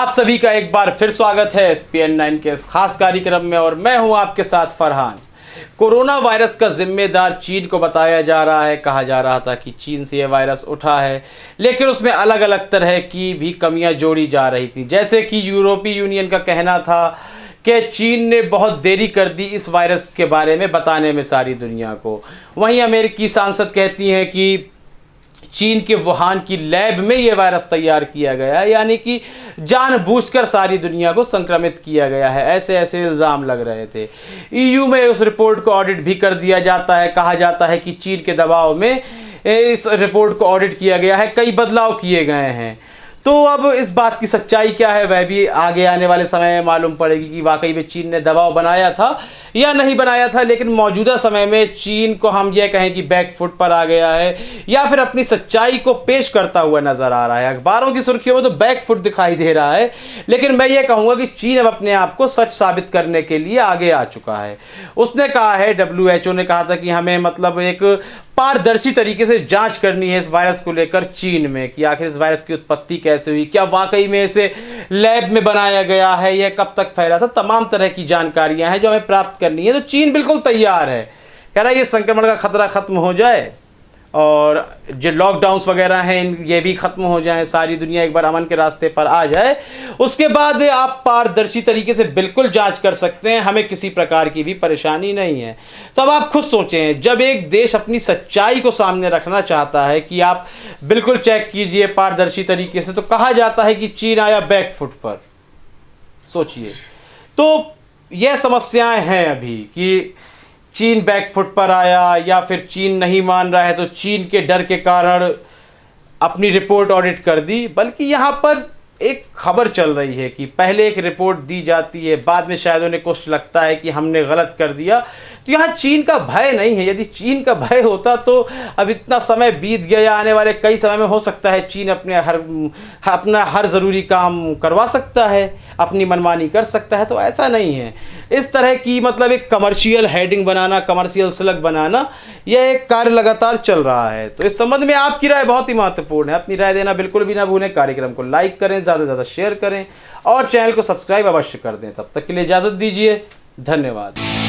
आप सभी का एक बार फिर स्वागत है SPN9 के इस खास कार्यक्रम में और मैं हूं आपके साथ फरहान। कोरोना वायरस का जिम्मेदार चीन को बताया जा रहा है। कहा जा रहा था कि चीन से ये वायरस उठा है, लेकिन उसमें अलग अलग तरह की भी कमियां जोड़ी जा रही थी। जैसे कि यूरोपीय यूनियन का कहना था कि चीन ने बहुत देरी कर दी इस वायरस के बारे में बताने में सारी दुनिया को। वहीं अमेरिकी सांसद कहती हैं कि चीन के वुहान की लैब में ये वायरस तैयार किया गया है, यानी कि जानबूझकर सारी दुनिया को संक्रमित किया गया है। ऐसे ऐसे इल्ज़ाम लग रहे थे। EU में उस रिपोर्ट को ऑडिट भी कर दिया जाता है। कहा जाता है कि चीन के दबाव में इस रिपोर्ट को ऑडिट किया गया है, कई बदलाव किए गए हैं। तो अब इस बात की सच्चाई क्या है वह भी आगे आने वाले समय में मालूम पड़ेगी कि वाकई में चीन ने दबाव बनाया था या नहीं बनाया था। लेकिन मौजूदा समय में चीन को हम यह कहें कि बैक फुट पर आ गया है या फिर अपनी सच्चाई को पेश करता हुआ नजर आ रहा है। अखबारों की सुर्खियों में तो बैक फुट दिखाई दे रहा है, लेकिन मैं ये कहूँगा कि चीन अब अपने आप को सच साबित करने के लिए आगे आ चुका है। उसने कहा है, WHO ने कहा था कि हमें मतलब एक पारदर्शी तरीके से जांच करनी है इस वायरस को लेकर चीन में, कि आखिर इस वायरस की उत्पत्ति कैसे हुई, क्या वाकई में इसे लैब में बनाया गया है, यह कब तक फैला था। तमाम तरह की जानकारियां हैं जो हमें प्राप्त करनी है। तो चीन बिल्कुल तैयार है, कह रहा है ये संक्रमण का खतरा खत्म हो जाए और जो लॉकडाउन्स वगैरह हैं ये भी ख़त्म हो जाएं, सारी दुनिया एक बार अमन के रास्ते पर आ जाए। उसके बाद आप पारदर्शी तरीके से बिल्कुल जांच कर सकते हैं, हमें किसी प्रकार की भी परेशानी नहीं है। तो अब आप खुद सोचें, जब एक देश अपनी सच्चाई को सामने रखना चाहता है कि आप बिल्कुल चेक कीजिए पारदर्शी तरीके से, तो कहा जाता है कि चीन आया बैक फुट पर। सोचिए, तो यह समस्याएं हैं अभी कि चीन बैक फुट पर आया या फिर चीन नहीं मान रहा है तो चीन के डर के कारण अपनी रिपोर्ट ऑडिट कर दी। बल्कि यहाँ पर एक खबर चल रही है कि पहले एक रिपोर्ट दी जाती है, बाद में शायद उन्हें कुछ लगता है कि हमने गलत कर दिया। तो यहाँ चीन का भय नहीं है। यदि चीन का भय होता तो अब इतना समय बीत गया, या आने वाले कई समय में हो सकता है चीन अपना हर ज़रूरी काम करवा सकता है, अपनी मनमानी कर सकता है। तो ऐसा नहीं है। इस तरह की मतलब एक कमर्शियल हेडिंग बनाना, कमर्शियल स्लग बनाना, यह एक कार्य लगातार चल रहा है। तो इस संबंध में आपकी राय बहुत ही महत्वपूर्ण है। अपनी राय देना बिल्कुल भी ना भूलें। कार्यक्रम को लाइक करें, ज़्यादा से ज़्यादा शेयर करें और चैनल को सब्सक्राइब अवश्य कर दें। तब तक के लिए इजाज़त दीजिए। धन्यवाद।